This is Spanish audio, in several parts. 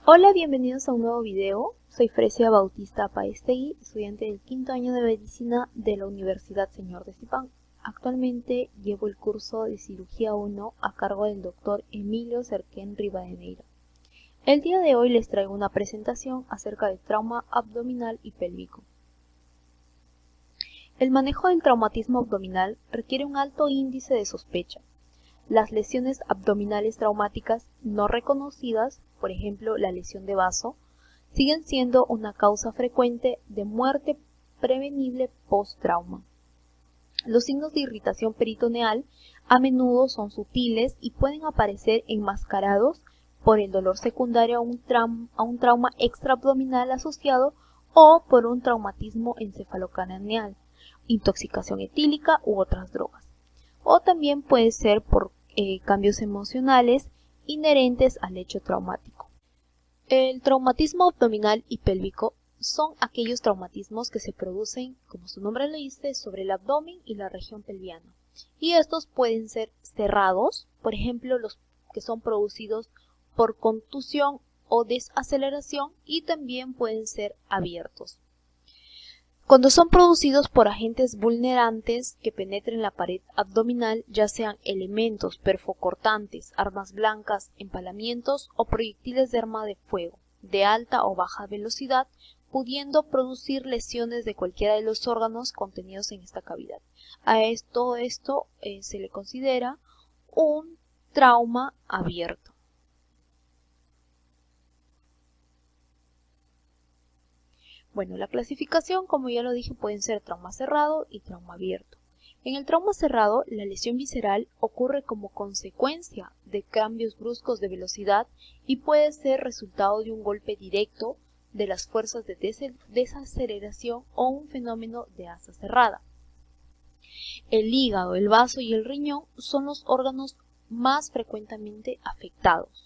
Hola, bienvenidos a un nuevo video. Soy Fresia Bautista Paestegui, estudiante del quinto año de Medicina de la Universidad Señor de Zipán. Actualmente llevo el curso de Cirugía 1 a cargo del Dr. Emilio Cerquén Rivadeneira. El día de hoy les traigo una presentación acerca del trauma abdominal y pélvico. El manejo del traumatismo abdominal requiere un alto índice de sospecha. Las lesiones abdominales traumáticas no reconocidas, por ejemplo la lesión de vaso, siguen siendo una causa frecuente de muerte prevenible post-trauma. Los signos de irritación peritoneal a menudo son sutiles y pueden aparecer enmascarados por el dolor secundario a un trauma extraabdominal asociado o por un traumatismo encefalocraneal, intoxicación etílica u otras drogas. O también puede ser por cambios emocionales inherentes al hecho traumático. El traumatismo abdominal y pélvico son aquellos traumatismos que se producen, como su nombre lo dice, sobre el abdomen y la región pelviana. Y estos pueden ser cerrados, por ejemplo, los que son producidos por contusión o desaceleración, y también pueden ser abiertos. Cuando son producidos por agentes vulnerantes que penetren la pared abdominal, ya sean elementos perfocortantes, armas blancas, empalamientos o proyectiles de arma de fuego de alta o baja velocidad, pudiendo producir lesiones de cualquiera de los órganos contenidos en esta cavidad. Todo esto se le considera un trauma abierto. Bueno, la clasificación, como ya lo dije, pueden ser trauma cerrado y trauma abierto. En el trauma cerrado, la lesión visceral ocurre como consecuencia de cambios bruscos de velocidad y puede ser resultado de un golpe directo de las fuerzas de desaceleración o un fenómeno de asa cerrada. El hígado, el vaso y el riñón son los órganos más frecuentemente afectados.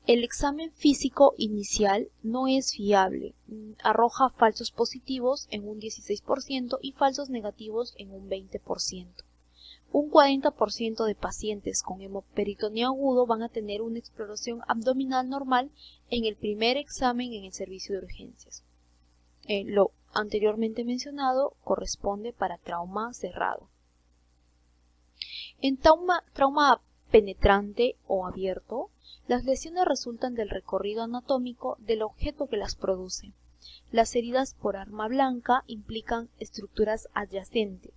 El examen físico inicial no es fiable, arroja falsos positivos en un 16% y falsos negativos en un 20%. Un 40% de pacientes con hemoperitoneo agudo van a tener una exploración abdominal normal en el primer examen en el servicio de urgencias. Lo anteriormente mencionado corresponde para trauma cerrado. En trauma penetrante o abierto, las lesiones resultan del recorrido anatómico del objeto que las produce. Las heridas por arma blanca implican estructuras adyacentes,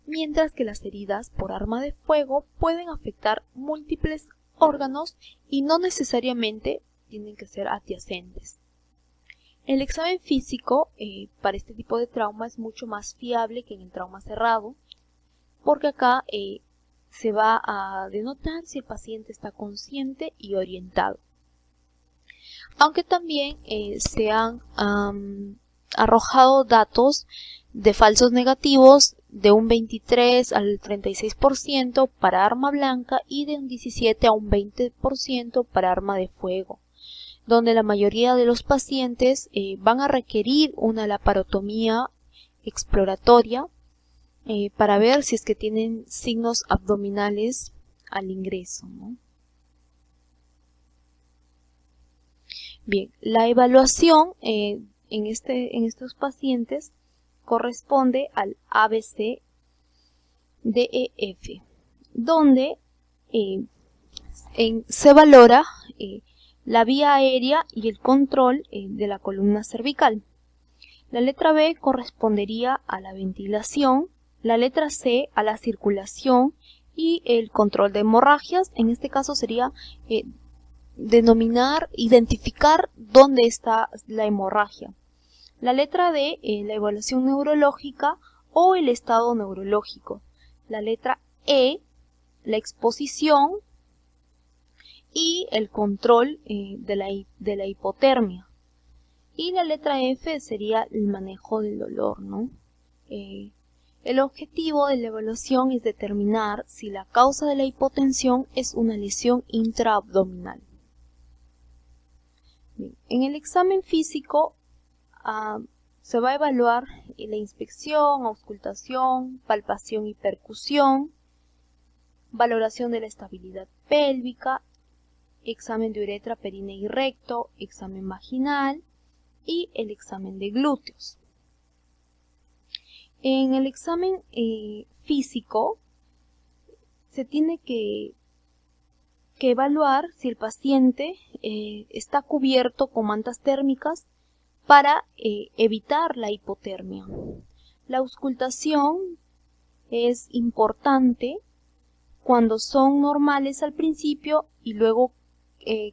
mientras que las heridas por arma de fuego pueden afectar múltiples órganos y no necesariamente tienen que ser adyacentes. El examen físico para este tipo de trauma es mucho más fiable que en el trauma cerrado, porque acá se va a denotar si el paciente está consciente y orientado. Aunque también se han arrojado datos de falsos negativos de un 23 al 36% para arma blanca y de un 17 a un 20% para arma de fuego, donde la mayoría de los pacientes van a requerir una laparotomía exploratoria para ver si es que tienen signos abdominales al ingreso, ¿no? Bien, la evaluación en estos pacientes corresponde al ABC-DEF, donde se valora la vía aérea y el control de la columna cervical. La letra B correspondería a la ventilación, la letra C a la circulación y el control de hemorragias. En este caso sería identificar dónde está la hemorragia. La letra D, la evaluación neurológica o el estado neurológico. La letra E, la exposición y el control de la hipotermia. Y la letra F sería el manejo del dolor, ¿no? El objetivo de la evaluación es determinar si la causa de la hipotensión es una lesión intraabdominal. Bien, en el examen físico se va a evaluar la inspección, auscultación, palpación y percusión, valoración de la estabilidad pélvica examen de uretra, perine y recto, examen vaginal y el examen de glúteos. En el examen físico se tiene que evaluar si el paciente está cubierto con mantas térmicas para evitar la hipotermia. La auscultación es importante cuando son normales al principio y luego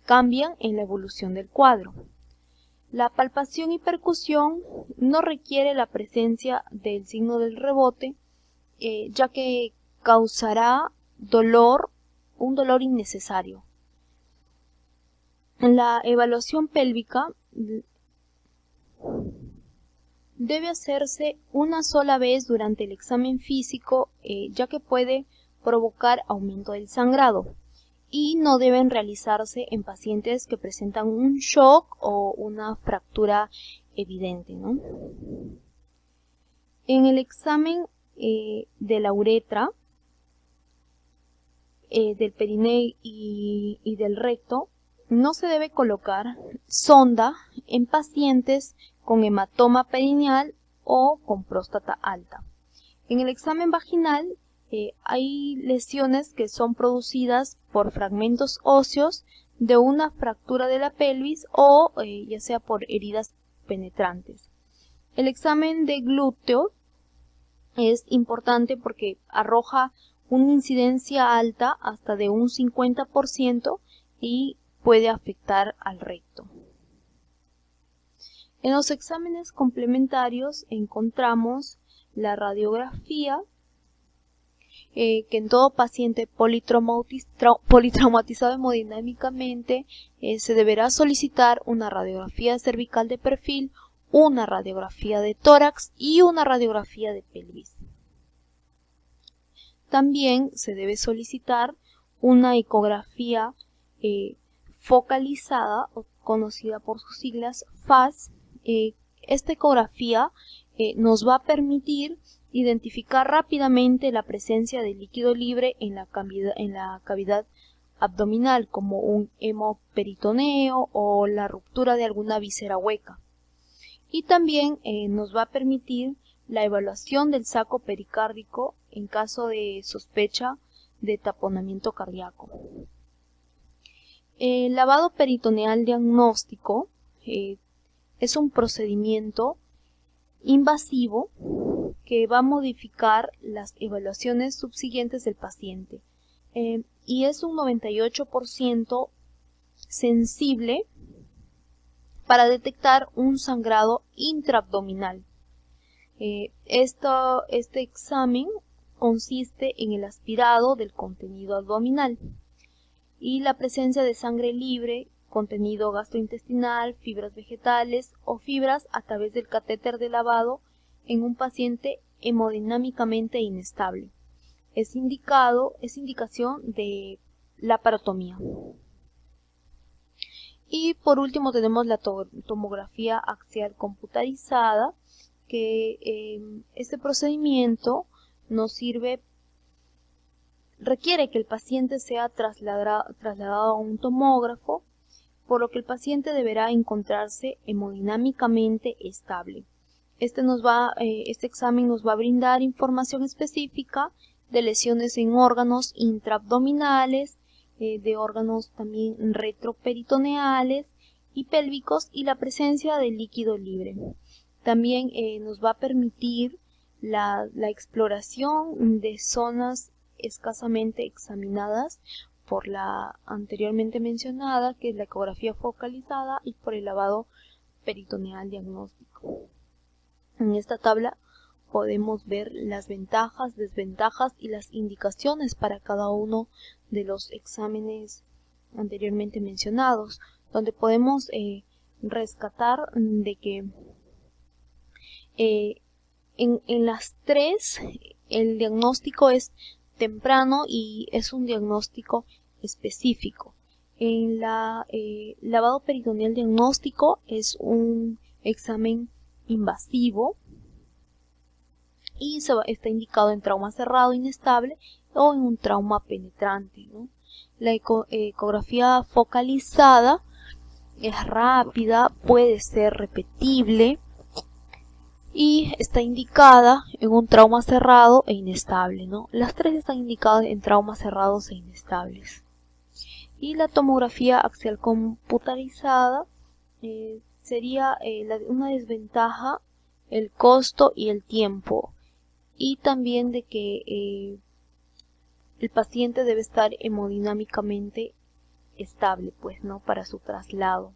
cambian en la evolución del cuadro. La palpación y percusión no requiere la presencia del signo del rebote, ya que causará un dolor innecesario. La evaluación pélvica debe hacerse una sola vez durante el examen físico, ya que puede provocar aumento del sangrado, y no deben realizarse en pacientes que presentan un shock o una fractura evidente, ¿no? En el examen de la uretra, del periné y del recto, no se debe colocar sonda en pacientes con hematoma perineal o con próstata alta. En el examen vaginal hay lesiones que son producidas por fragmentos óseos de una fractura de la pelvis o ya sea por heridas penetrantes. El examen de glúteo es importante porque arroja una incidencia alta hasta de un 50% y puede afectar al recto. En los exámenes complementarios encontramos la radiografía, que en todo paciente politraumatizado hemodinámicamente se deberá solicitar una radiografía cervical de perfil, una radiografía de tórax y una radiografía de pelvis. También se debe solicitar una ecografía focalizada, conocida por sus siglas FAS. Esta ecografía nos va a permitir identificar rápidamente la presencia de líquido libre en la cavidad abdominal, como un hemoperitoneo o la ruptura de alguna víscera hueca. Y también nos va a permitir la evaluación del saco pericárdico en caso de sospecha de taponamiento cardíaco. El lavado peritoneal diagnóstico es un procedimiento invasivo que va a modificar las evaluaciones subsiguientes del paciente y es un 98% sensible para detectar un sangrado intraabdominal. Este examen consiste en el aspirado del contenido abdominal y la presencia de sangre libre, contenido gastrointestinal, fibras vegetales o fibras a través del catéter de lavado en un paciente hemodinámicamente inestable. Es indicación de laparotomía. Y por último tenemos la tomografía axial computarizada, que este procedimiento requiere que el paciente sea trasladado a un tomógrafo, por lo que el paciente deberá encontrarse hemodinámicamente estable. Este examen nos va a brindar información específica de lesiones en órganos intraabdominales, de órganos también retroperitoneales y pélvicos y la presencia de líquido libre. También nos va a permitir la exploración de zonas escasamente examinadas por la anteriormente mencionada, que es la ecografía focalizada, y por el lavado peritoneal diagnóstico. En esta tabla podemos ver las ventajas, desventajas y las indicaciones para cada uno de los exámenes anteriormente mencionados, donde podemos rescatar de que en las tres el diagnóstico es temprano y es un diagnóstico específico. En la lavado peritoneal diagnóstico es un examen invasivo y está indicado en trauma cerrado inestable o en un trauma penetrante, ¿no? La ecografía focalizada es rápida, puede ser repetible y está indicada en un trauma cerrado e inestable, ¿no? Las tres están indicadas en traumas cerrados e inestables. Y la tomografía axial computarizada sería una desventaja, el costo y el tiempo, y también de que el paciente debe estar hemodinámicamente estable, pues, ¿no? Para su traslado.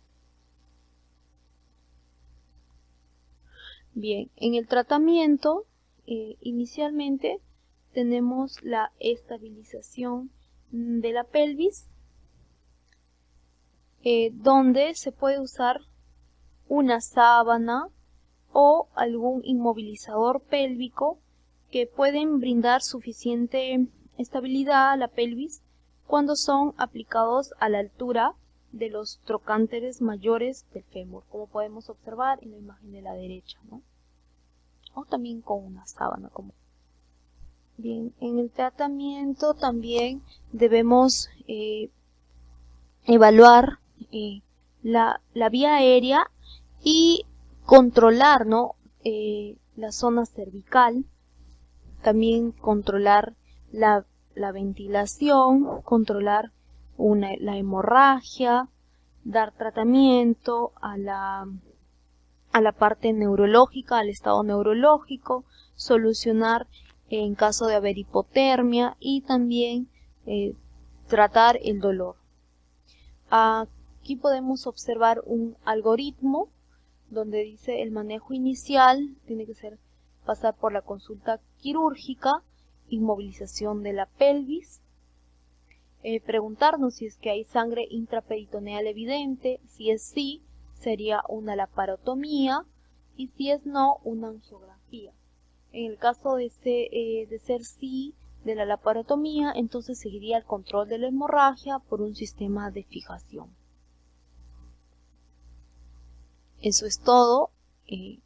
Bien, en el tratamiento, inicialmente tenemos la estabilización de la pelvis, donde se puede usar una sábana o algún inmovilizador pélvico que pueden brindar suficiente estabilidad a la pelvis cuando son aplicados a la altura de los trocánteres mayores del fémur, como podemos observar en la imagen de la derecha, ¿no? O también con una sábana. Bien, en el tratamiento también debemos evaluar la vía aérea y controlar, ¿no? La zona cervical, también controlar la ventilación, controlar la hemorragia, dar tratamiento a la parte neurológica, al estado neurológico, solucionar en caso de haber hipotermia y también tratar el dolor. Aquí podemos observar un algoritmo donde dice el manejo inicial tiene que ser pasar por la consulta quirúrgica, inmovilización de la pelvis, preguntarnos si es que hay sangre intraperitoneal evidente, si es sí, sería una laparotomía y si es no, una angiografía. En el caso de ser sí de la laparotomía, entonces seguiría el control de la hemorragia por un sistema de fijación. Eso es todo.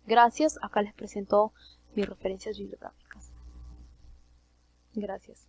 Gracias. Acá les presento mis referencias bibliográficas. Gracias.